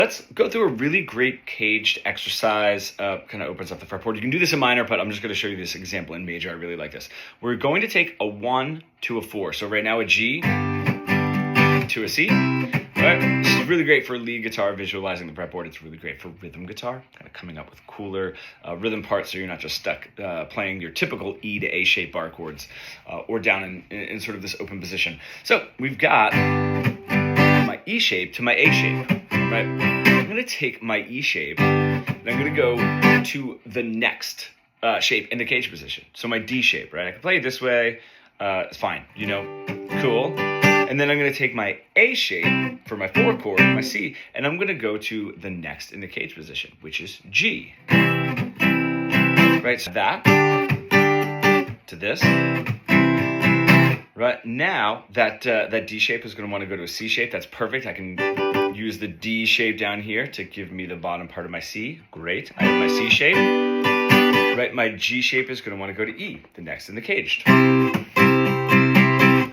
Let's go through a really great caged exercise, kind of opens up the fretboard. You can do this in minor, but I'm just going to show you this example in major. I really like this. We're going to take a 1 to a 4. So right now a G to a C. Right? This is really great for lead guitar, visualizing the fretboard. It's really great for rhythm guitar, kind of coming up with cooler rhythm parts so you're not just stuck playing your typical E to A shape bar chords or down in sort of this open position. So we've got my E shape to my A shape, right? I'm going to take my E shape and I'm going to go to the next shape in the cage position. So my D shape, right? I can play it this way. It's fine, you know, cool. And then I'm going to take my A shape for my 4 chord, my C, and I'm going to go to the next in the cage position, which is G. Right, so that to this. Right, now that D shape is going to want to go to a C shape. That's perfect. I can use the D shape down here to give me the bottom part of my C. Great. I have my C shape. Right, my G shape is going to want to go to E, the next in the caged.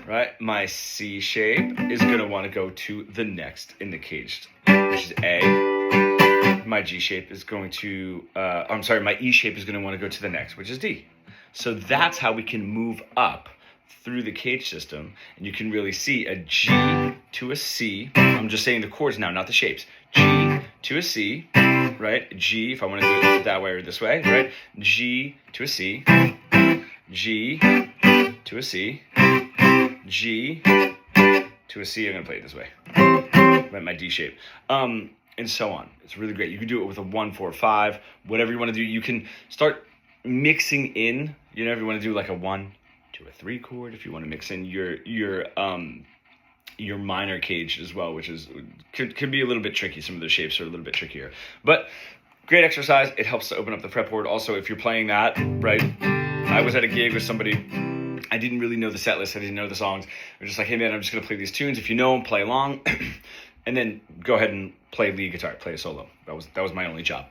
Right, my C shape is going to want to go to the next in the caged, which is A. My G shape is going to, my E shape is going to want to go to the next, which is D. So that's how we can move up through the cage system, and you can really see a G to a C. I'm just saying the chords now, not the shapes. G to a C, right? G, if I want to do it that way or this way, right? G to a C, G to a C, G to a C. I'm going to play it this way. Right, my D shape. And so on. It's really great. You can do it with a 1, 4, 5, whatever you want to do. You can start mixing in, you know, if you want to do like a 1 to a 3 chord, if you want to mix in your minor cage as well, which could be a little bit tricky. Some of those shapes are a little bit trickier. But great exercise. It helps to open up the fretboard. Also, if you're playing that, right? I was at a gig with somebody. I didn't really know the set list. I didn't know the songs. They're just like, hey man, I'm just going to play these tunes. If you know them, play along. And then go ahead and play lead guitar, play a solo. That was my only job.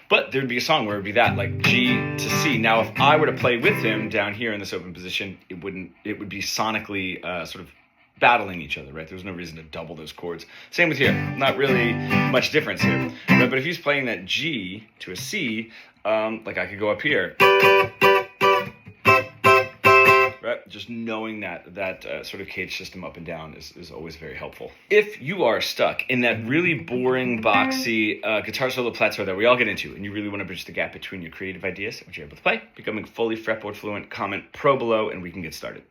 But there'd be a song where it'd be that, like G to C. Now, if I were to play with him down here in this open position, it would be sonically sort of battling each other, right? There's no reason to double those chords. Same with here. Not really much difference here. Right? But if he's playing that G to a C, like I could go up here. Right? Just knowing that sort of cage system up and down is always very helpful. If you are stuck in that really boring, boxy guitar solo plateau that we all get into, and you really want to bridge the gap between your creative ideas and what you're able to play, becoming fully fretboard fluent, comment pro below, and we can get started.